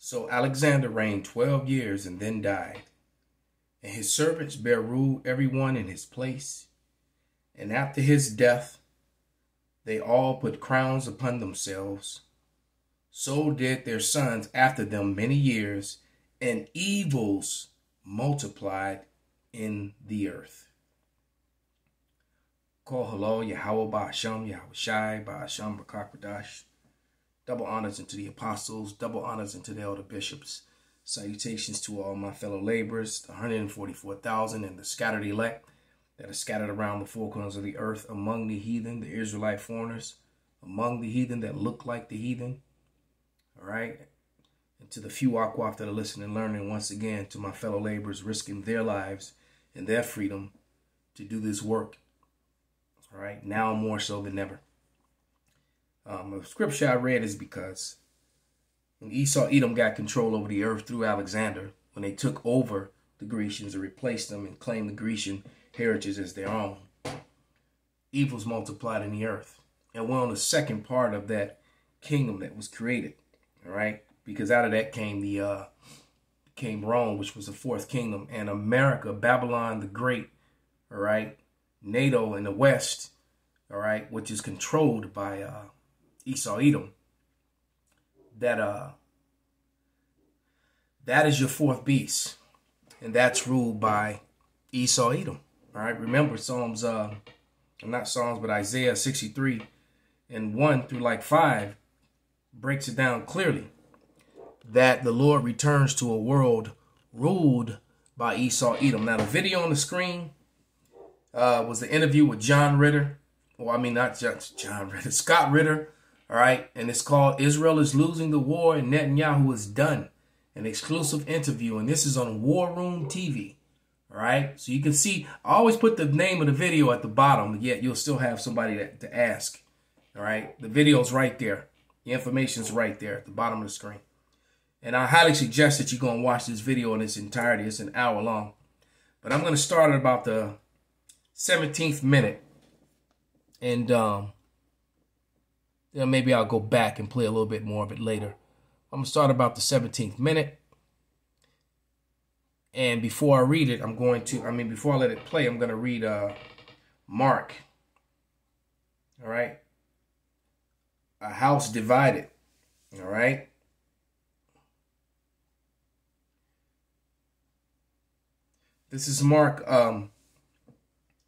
So Alexander reigned 12 years and then died. And his servants bare rule every one in his place. And after his death, they all put crowns upon themselves. So did their sons after them many years, and evils multiplied in the earth. Call hello, Yahweh Ba'asham, Yahweh Shai, Ba'asham B'Kakwadash. Double honors unto the apostles, double honors unto the elder bishops. Salutations to all my fellow laborers, the 144,000 and the scattered elect that are scattered around the four corners of the earth, among the heathen, the Israelite foreigners, among the heathen that look like the heathen. All right. And to the few Akwaf that are listening and learning, once again, to my fellow laborers risking their lives and their freedom to do this work. All right. Now more so than ever. The scripture I read is because when Esau, Edom got control over the earth through Alexander, when they took over the Grecians and replaced them and claimed the Grecian heritage as their own, evils multiplied in the earth. And we're on the second part of that kingdom that was created. All right. Because out of that came came Rome, which was the fourth kingdom, and America, Babylon the Great. All right. NATO in the West. All right. Which is controlled by Esau, Edom. That is your fourth beast. And that's ruled by Esau, Edom. All right. Remember Isaiah 63 and 1 through like 5 breaks it down clearly that the Lord returns to a world ruled by Esau, Edom. Now, the video on the screen was the interview with John Ritter. Well, I mean, not John Ritter, Scott Ritter. All right. And it's called Israel is Losing the War and Netanyahu is Done. An exclusive interview. And this is on War Room TV. All right. So you can see, I always put the name of the video at the bottom, yet you'll still have somebody to ask. All right. The video's right there. The information's right there at the bottom of the screen. And I highly suggest that you go and watch this video in its entirety. It's an hour long. But I'm going to start at about the 17th minute. And maybe I'll go back and play a little bit more of it later. I'm going to start about the 17th minute. And before I read it, before I let it play, I'm going to read Mark. All right. A house divided. All right. This is Mark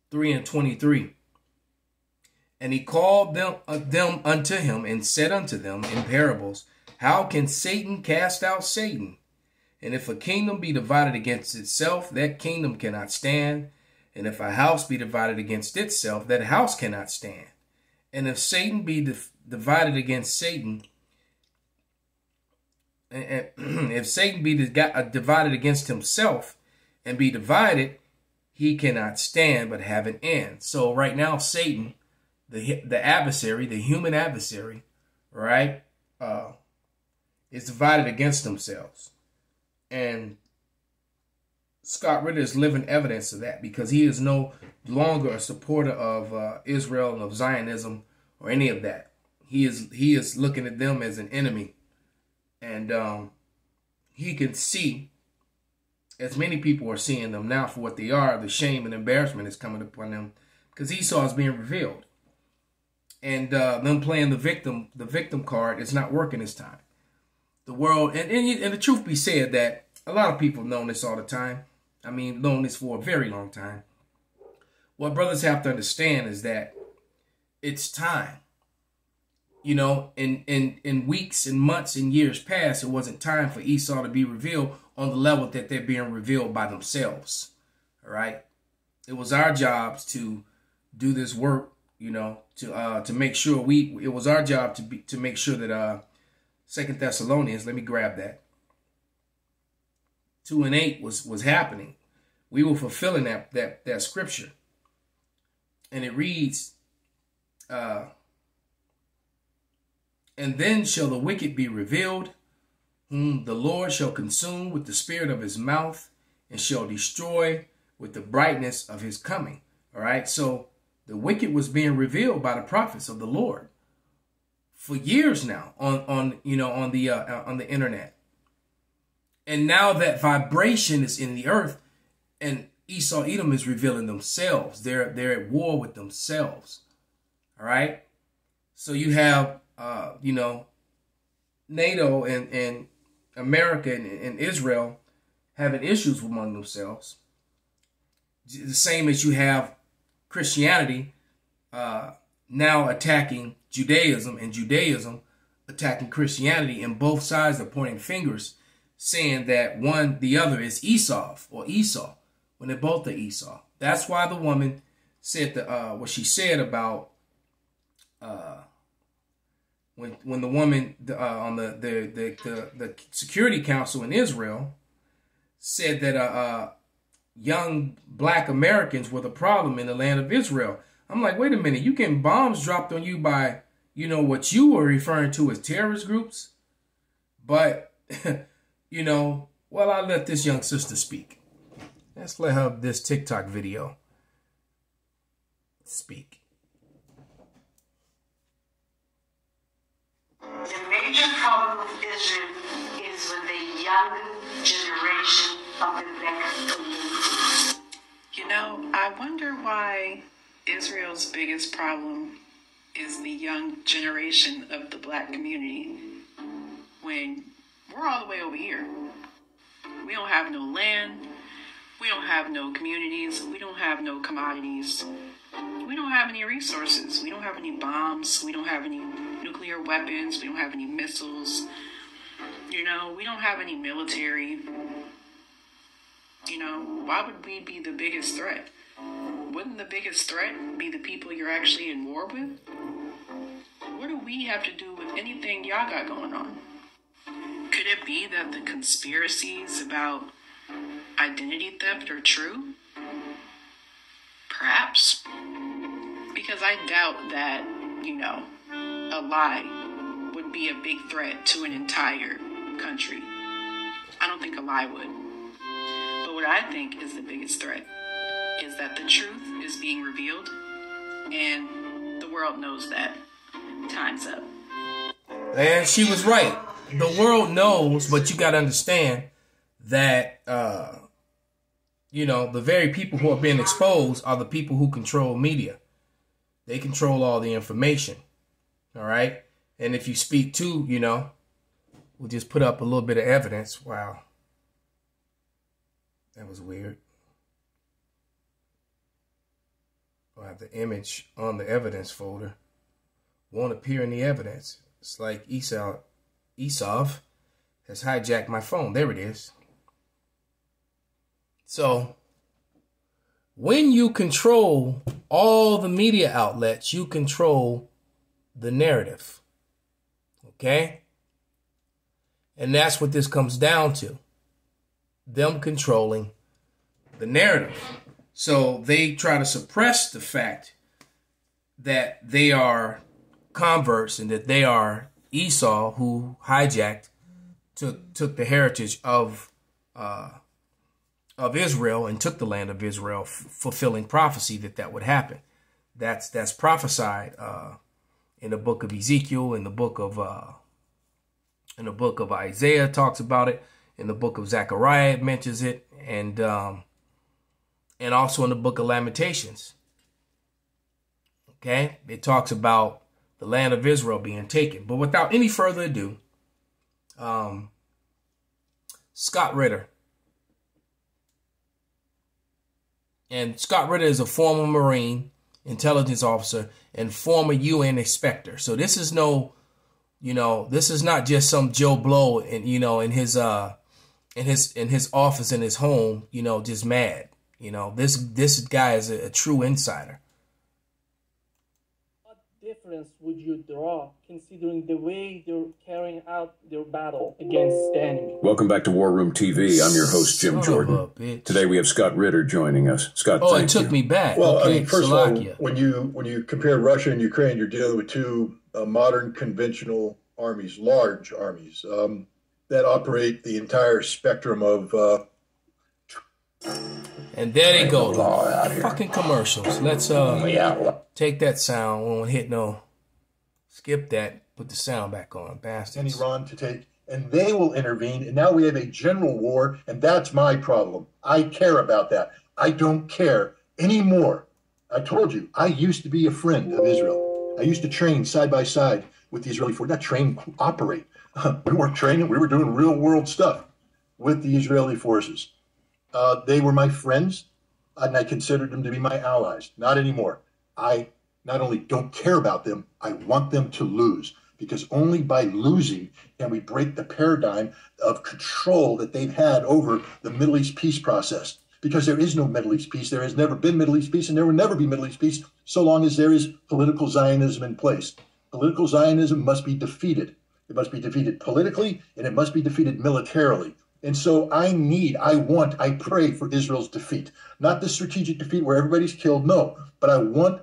3 and 23. And he called them unto him and said unto them in parables, how can Satan cast out Satan? And if a kingdom be divided against itself, that kingdom cannot stand. And if a house be divided against itself, that house cannot stand. And if Satan be divided against Satan, and if Satan be divided against himself and be divided, he cannot stand but have an end. So right now, Satan, the adversary, the human adversary, right, is divided against themselves. And Scott Ritter is living evidence of that, because he is no longer a supporter of Israel and of Zionism or any of that. He is looking at them as an enemy. And he can see, as many people are seeing them now for what they are, the shame and embarrassment is coming upon them because Esau is being revealed. And them playing the victim card is not working this time. The world, and the truth be said, that a lot of people have known this all the time. I mean, known this for a very long time. What brothers have to understand is that it's time. You know, in weeks and months and years past, it wasn't time for Esau to be revealed on the level that they're being revealed by themselves. All right. It was our jobs to do this work, you know, to make sure it was our job to make sure that 2 Thessalonians, let me grab that, 2 and 8 was happening. We were fulfilling that scripture. And it reads, and then shall the wicked be revealed, whom the Lord shall consume with the spirit of his mouth, and shall destroy with the brightness of his coming. All right. So the wicked was being revealed by the prophets of the Lord for years now on the internet. And now that vibration is in the earth, and Esau, Edom is revealing themselves. They're at war with themselves. All right. So you have, NATO and America and Israel having issues among themselves. The same as you have Christianity now attacking Judaism, and Judaism attacking Christianity, and both sides are pointing fingers, saying that the other is Esau, when they both are Esau. That's why the woman said what she said about when the woman on the Security Council in Israel said that young black Americans were the problem in the land of Israel. I'm like, wait a minute, you getting bombs dropped on you by, what you were referring to as terrorist groups? But, well, I'll let this young sister speak. Let's let her, this TikTok video, speak. The major problem with Israel is with the young generation of the black community. I wonder why Israel's biggest problem is the young generation of the black community when we're all the way over here. We don't have no land. We don't have no communities. We don't have no commodities. We don't have any resources. We don't have any bombs. We don't have any nuclear weapons. We don't have any missiles. We don't have any military. Why would we be the biggest threat? Wouldn't the biggest threat be the people you're actually in war with? What do we have to do with anything y'all got going on? Could it be that the conspiracies about identity theft are true? Perhaps. Because I doubt that, a lie would be a big threat to an entire country. I don't think a lie would. But what I think is the biggest threat is that the truth is being revealed, and the world knows that. Time's up. And she was right. The world knows, but you got to understand that, the very people who are being exposed are the people who control media. They control all the information. All right. And if you speak to, we'll just put up a little bit of evidence. Wow. That was weird. I'll have the image on the evidence folder. Won't appear in the evidence. It's like Esau has hijacked my phone. There it is. So when you control all the media outlets, you control the narrative. Okay? And that's what this comes down to. Them controlling the narrative. So they try to suppress the fact that they are converts and that they are Esau who hijacked, took the heritage of Israel and took the land of Israel, fulfilling prophecy that would happen. That's prophesied in the book of Ezekiel, in the book of Isaiah talks about it, in the book of Zechariah it mentions it, and also in the book of Lamentations. Okay, it talks about the land of Israel being taken. But without any further ado, Scott Ritter. And Scott Ritter is a former Marine intelligence officer and former UN inspector. So this is this is not just some Joe Blow in his office in his home, just mad. This guy is a true insider. What difference would you draw considering the way they're carrying out their battle against the enemy? Welcome back to War Room TV. I'm your host, Jim Jordan. Today we have Scott Ritter joining us. Scott, it took me back. Well, okay, first of all, when you compare Russia and Ukraine, you're dealing with two modern conventional armies, large armies that operate the entire spectrum of. And there they go. Fucking commercials. Let's take that sound. We won't hit no. Skip that. Put the sound back on, bastards. And Iran to take and they will intervene. And now we have a general war, and that's my problem. I care about that. I don't care anymore. I told you, I used to be a friend of Israel. I used to train side by side with the Israeli force, not train, operate. We weren't training, we were doing real world stuff with the Israeli forces. They were my friends, and I considered them to be my allies. Not anymore. I not only don't care about them, I want them to lose, because only by losing can we break the paradigm of control that they've had over the Middle East peace process. Because there is no Middle East peace. There has never been Middle East peace, and there will never be Middle East peace so long as there is political Zionism in place. Political Zionism must be defeated. It must be defeated politically, and it must be defeated militarily. And so I pray for Israel's defeat. Not the strategic defeat where everybody's killed, no. But I want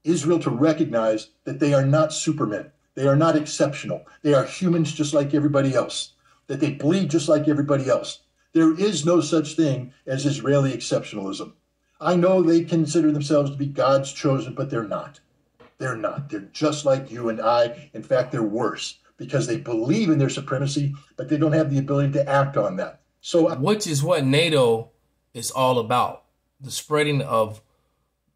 Israel to recognize that they are not supermen. They are not exceptional. They are humans just like everybody else. That they bleed just like everybody else. There is no such thing as Israeli exceptionalism. I know they consider themselves to be God's chosen, but they're not. They're not. They're just like you and I. In fact, they're worse because they believe in their supremacy, but they don't have the ability to act on that. So, which is what NATO is all about. The spreading of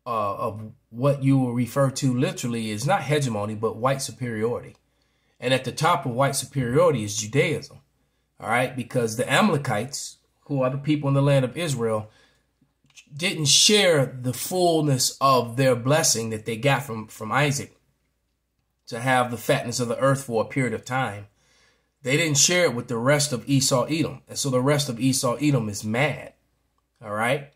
what you will refer to literally is not hegemony, but white superiority. And at the top of white superiority is Judaism. All right, because the Amalekites, who are the people in the land of Israel, didn't share the fullness of their blessing that they got from Isaac to have the fatness of the earth for a period of time. They didn't share it with the rest of Esau Edom. And so the rest of Esau Edom is mad. All right.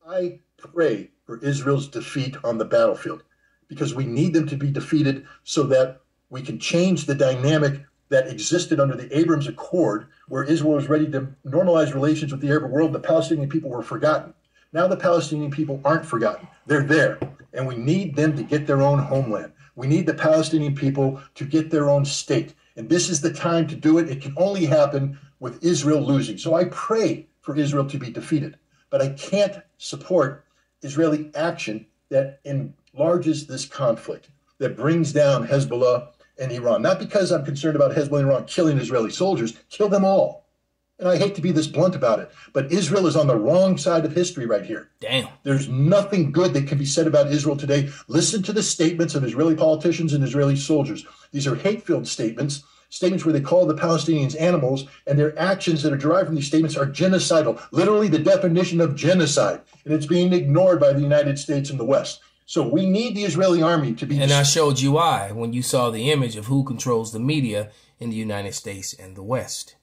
I pray for Israel's defeat on the battlefield because we need them to be defeated so that we can change the dynamic that existed under the Abrams Accord, where Israel was ready to normalize relations with the Arab world. The Palestinian people were forgotten. Now the Palestinian people aren't forgotten. They're there, and we need them to get their own homeland. We need the Palestinian people to get their own state, and this is the time to do it. It can only happen with Israel losing. So I pray for Israel to be defeated, but I can't support Israeli action that enlarges this conflict, that brings down Hezbollah and Iran. Not because I'm concerned about Hezbollah and Iran killing Israeli soldiers, kill them all. And I hate to be this blunt about it, but Israel is on the wrong side of history right here. Damn. There's nothing good that can be said about Israel today. Listen to the statements of Israeli politicians and Israeli soldiers. These are hate-filled statements, statements where they call the Palestinians animals, and their actions that are derived from these statements are genocidal, literally the definition of genocide. And it's being ignored by the United States and the West. So we need the Israeli army to be... And I showed you why when you saw the image of who controls the media in the United States and the West.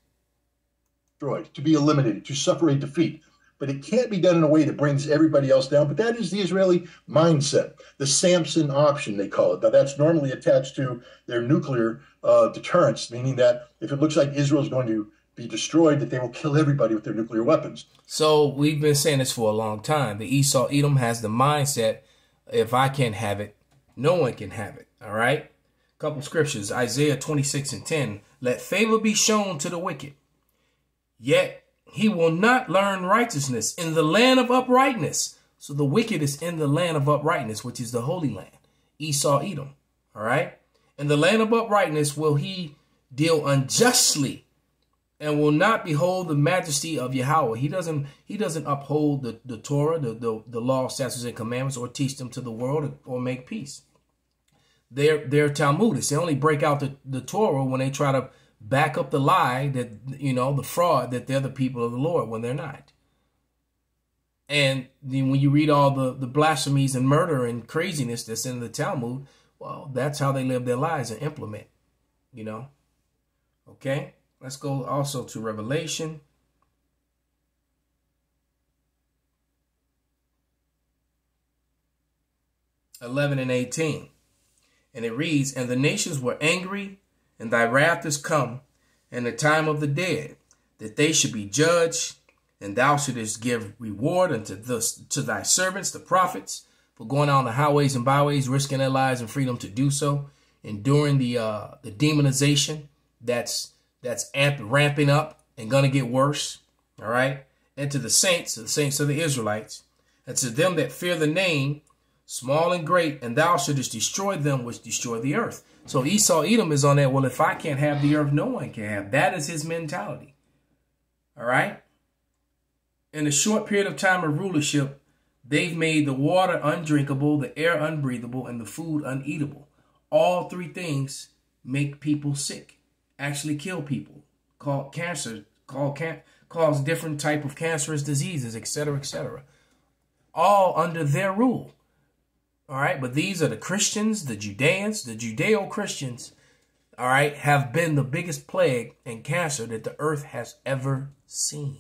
Destroyed, to be eliminated, to suffer a defeat. But it can't be done in a way that brings everybody else down. But that is the Israeli mindset, the Samson option, they call it. Now, that's normally attached to their nuclear deterrence, meaning that if it looks like Israel is going to be destroyed, that they will kill everybody with their nuclear weapons. So we've been saying this for a long time. The Esau Edom has the mindset, if I can't have it, no one can have it. All right. A couple scriptures. Isaiah 26:10. Let favor be shown to the wicked, yet he will not learn righteousness in the land of uprightness. So the wicked is in the land of uprightness, which is the Holy Land, Esau Edom. All right. In the land of uprightness will he deal unjustly, and will not behold the majesty of Yahweh. He doesn't uphold the Torah, the law, statutes, and commandments, or teach them to the world, or make peace. They're Talmudists. They only break out the Torah when they try to back up the lie that, the fraud that they're the people of the Lord when they're not. And then when you read all the blasphemies and murder and craziness that's in the Talmud, well, that's how they live their lives and implement, Okay. Let's go also to Revelation. (11:18). And it reads, And the nations were angry, and thy wrath is come, and the time of the dead, that they should be judged, and thou shouldest give reward unto to thy servants, the prophets, for going on the highways and byways, risking their lives and freedom to do so, enduring the demonization that's ramping up and going to get worse. All right. And to the saints of the Israelites, and to them that fear the name, small and great, and thou shouldest destroy them which destroy the earth. So Esau Edom is on that. Well, if I can't have the earth, no one can have. That is his mentality. All right. In a short period of time of rulership, they've made the water undrinkable, the air unbreathable, and the food uneatable. All three things make people sick, actually kill people, cause cancer, cause different type of cancerous diseases, etc., etc. All under their rule. All right, but these are the Christians, the Judeans, the Judeo-Christians, all right, have been the biggest plague and cancer that the earth has ever seen,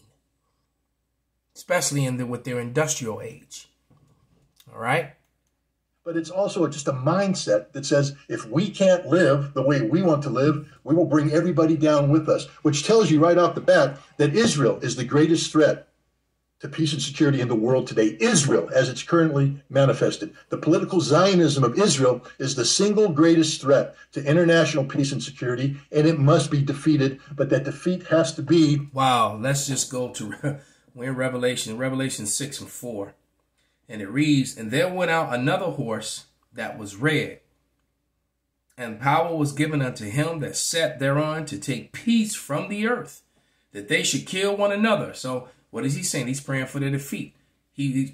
especially with their industrial age. All right. But it's also just a mindset that says if we can't live the way we want to live, we will bring everybody down with us, which tells you right off the bat that Israel is the greatest threat to peace and security in the world today. Israel, as it's currently manifested. The political Zionism of Israel is the single greatest threat to international peace and security, and it must be defeated. But that defeat has to be... Wow, let's just go to... We're in Revelation 6 and 4. And it reads, "And there went out another horse that was red, and power was given unto him that sat thereon to take peace from the earth, that they should kill one another." So what is he saying? He's praying for their defeat. He's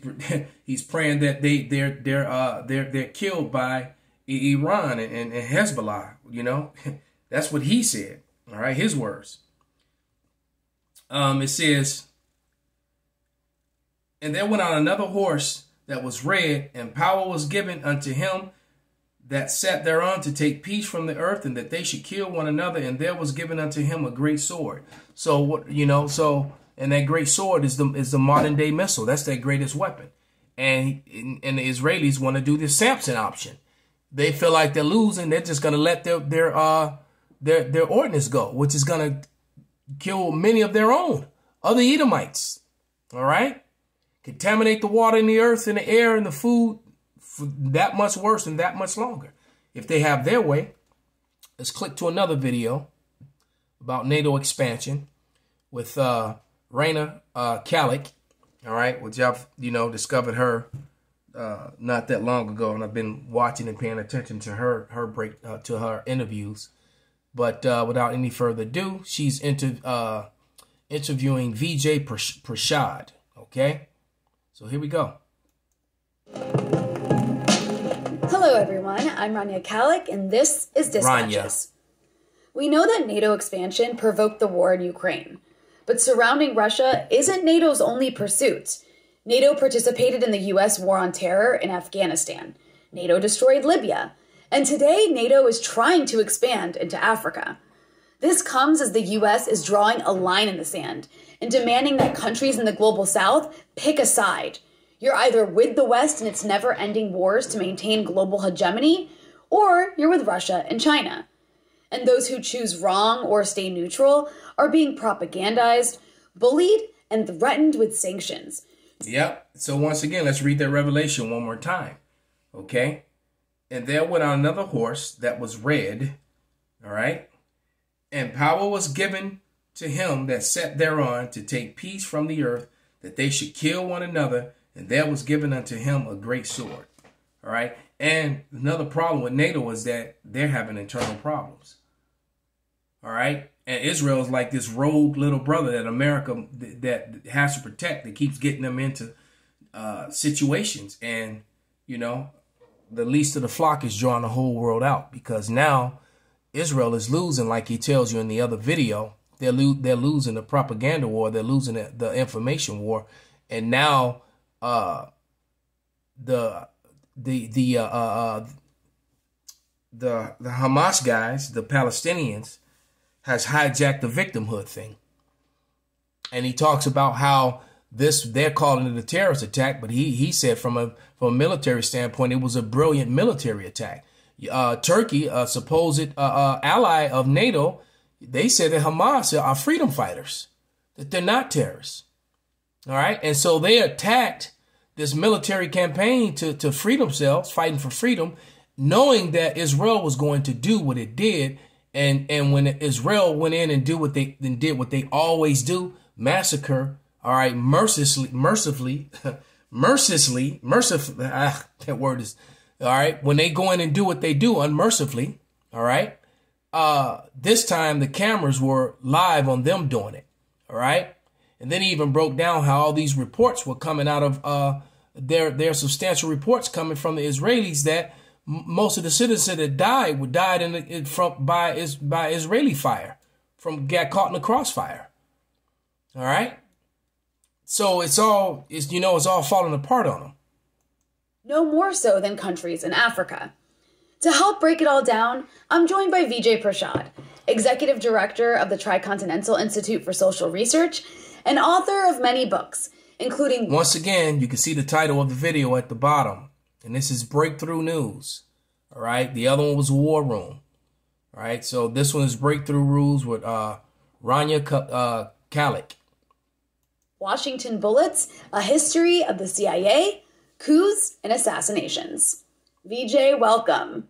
praying that they're killed by Iran and Hezbollah. You know, that's what he said. All right, his words. It says, "And there went out another horse that was red, and power was given unto him that sat thereon to take peace from the earth, and that they should kill one another. And there was given unto him a great sword." So what, you know? So, and that great sword is the modern day missile. That's their greatest weapon. And the Israelis want to do the Samson option. They feel like they're losing. They're just going to let their ordnance go, which is going to kill many of their own other Edomites. All right. Contaminate the water and the earth and the air and the food for that much worse and that much longer. If they have their way. Let's click to another video about NATO expansion with Raina Kalik. All right, which I've, discovered her not that long ago, and I've been watching and paying attention to her interviews. But without any further ado, she's interviewing Vijay Prashad. Okay. So here we go. Hello, everyone. I'm Rania Kalik, and this is Dispatches. We know that NATO expansion provoked the war in Ukraine, but surrounding Russia isn't NATO's only pursuit. NATO participated in the U.S. war on terror in Afghanistan. NATO destroyed Libya. And today, NATO is trying to expand into Africa. This comes as the U.S. is drawing a line in the sand and demanding that countries in the global south pick a side. You're either with the West and its never-ending wars to maintain global hegemony, or you're with Russia and China. And those who choose wrong or stay neutral are being propagandized, bullied, and threatened with sanctions. Yep. So once again, let's read that revelation one more time. Okay? "And there went out another horse that was red." All right? "And power was given to him that sat thereon to take peace from the earth, that they should kill one another, and there was given unto him a great sword." All right. And another problem with NATO is that they're having internal problems. All right. And Israel is like this rogue little brother that America that has to protect, that keeps getting them into situations. And, the least of the flock is drawing the whole world out, because now Israel is losing, like he tells you in the other video. They're losing the propaganda war. They're losing the information war. And now the Hamas guys, the Palestinians, has hijacked the victimhood thing. And he talks about how they're calling it a terrorist attack, but he said from a military standpoint, it was a brilliant military attack. Turkey, a supposed ally of NATO, they said that Hamas are freedom fighters, that they're not terrorists. All right. And so they attacked this military campaign to free themselves, fighting for freedom, knowing that Israel was going to do what it did. And when Israel went in and did what they always do, massacre, all right, mercifully, that word is, all right, when they go in and do what they do unmercifully, All right. This time the cameras were live on them doing it. All right. And then he even broke down how all these reports were coming out of their substantial reports coming from the Israelis that most of the citizens that died by Israeli fire, got caught in the crossfire. All right. So it's all falling apart on them. No more so than countries in Africa. To help break it all down, I'm joined by Vijay Prashad, Executive Director of the Tricontinental Institute for Social Research and author of many books, including... Once again, you can see the title of the video at the bottom, and this is Breakthrough News. All right. The other one was War Room. All right. So this one is Breakthrough News with Rania Kalik. Washington Bullets, A History of the CIA, Coups and Assassinations. Vijay, welcome.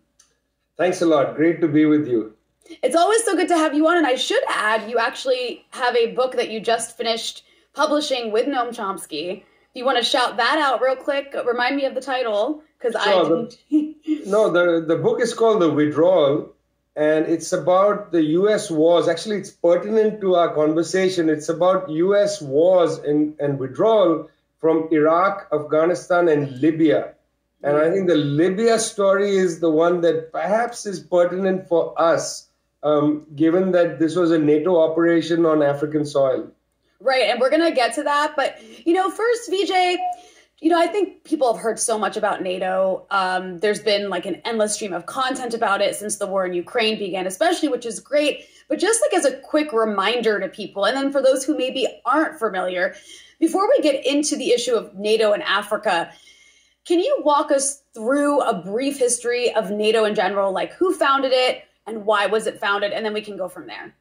Thanks a lot. Great to be with you. It's always so good to have you on. And I should add, you actually have a book that you just finished publishing with Noam Chomsky. If you want to shout that out real quick, remind me of the title, because I didn't. The book is called The Withdrawal, and it's about the U.S. wars. Actually, it's pertinent to our conversation. It's about U.S. wars and withdrawal from Iraq, Afghanistan, and Libya. And I think the Libya story is the one that perhaps is pertinent for us, given that this was a NATO operation on African soil. Right, and we're going to get to that. But, first, Vijay, I think people have heard so much about NATO. There's been like an endless stream of content about it since the war in Ukraine began, especially, which is great. But just like as a quick reminder to people, and then for those who maybe aren't familiar, before we get into the issue of NATO and Africa, can you walk us through a brief history of NATO in general, like who founded it and why was it founded? And then we can go from there.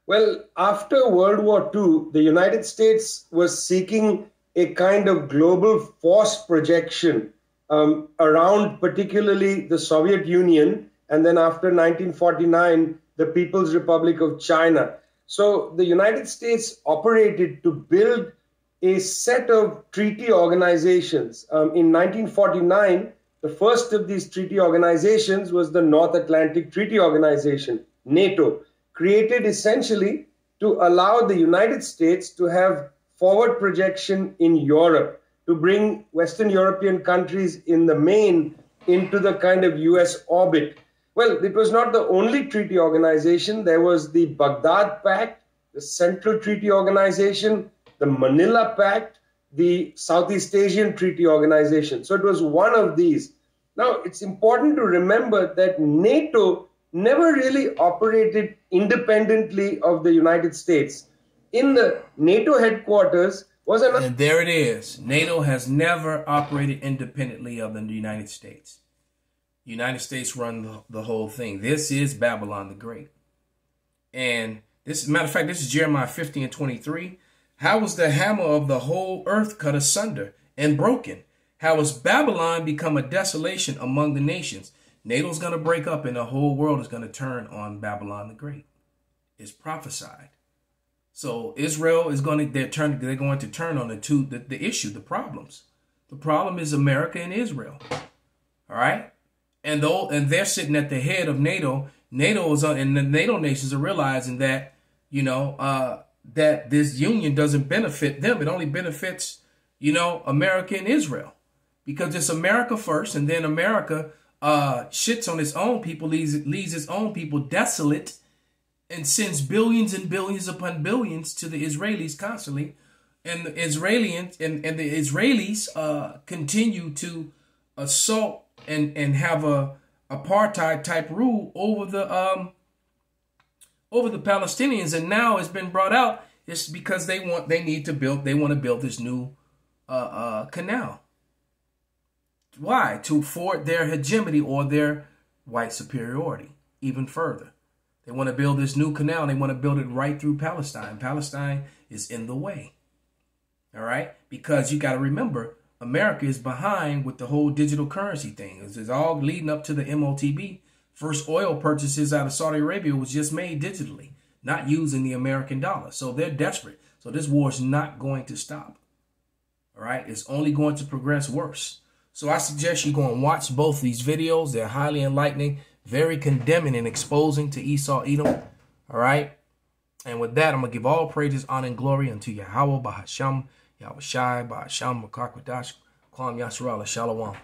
Well, after World War II, the United States was seeking a kind of global force projection around particularly the Soviet Union, and then after 1949, the People's Republic of China. So the United States operated to build a set of treaty organizations. In 1949, the first of these treaty organizations was the North Atlantic Treaty Organization, NATO, created essentially to allow the United States to have forward projection in Europe, to bring Western European countries in the main into the kind of US orbit. Well, it was not the only treaty organization. There was the Baghdad Pact, the Central Treaty Organization, the Manila Pact, the Southeast Asian Treaty Organization. So it was one of these. Now, it's important to remember that NATO never really operated independently of the United States. In the NATO headquarters was another... And there it is. NATO has never operated independently of the United States. The United States run the whole thing. This is Babylon the Great. And this, matter of fact, this is Jeremiah 50 and 23. How was the hammer of the whole earth cut asunder and broken? How has Babylon become a desolation among the nations? NATO's going to break up and the whole world is going to turn on Babylon the Great. It's prophesied. So Israel is going to, they're going to turn on the issue, the problems. The problem is America and Israel. All right. And they're sitting at the head of NATO. NATO is and the NATO nations are realizing that, that this union doesn't benefit them. It only benefits, America and Israel, because it's America first. And then America shits on its own people, leaves its own people desolate, and sends billions and billions upon billions to the Israelis constantly. And the Israelis the Israelis continue to assault and have a apartheid type rule over the Palestinians. And now it's been brought out, it's because they want to build this new canal. Why? To forward their hegemony or their white superiority even further. They want to build this new canal. They want to build it right through Palestine. Palestine is in the way. All right? Because you got to remember, America is behind with the whole digital currency thing. It's all leading up to the MOTB. First oil purchases out of Saudi Arabia was just made digitally, not using the American dollar. So they're desperate. So this war is not going to stop. All right? It's only going to progress worse. So I suggest you go and watch both these videos. They're highly enlightening. very condemning and exposing to Esau, Edom. All right. And with that, I'm going to give all praises, honor, and glory unto Yahweh, Bahasham, Yahweh Shai, Bahasham, Makakwadash, Kwam Yasharala, Shalom.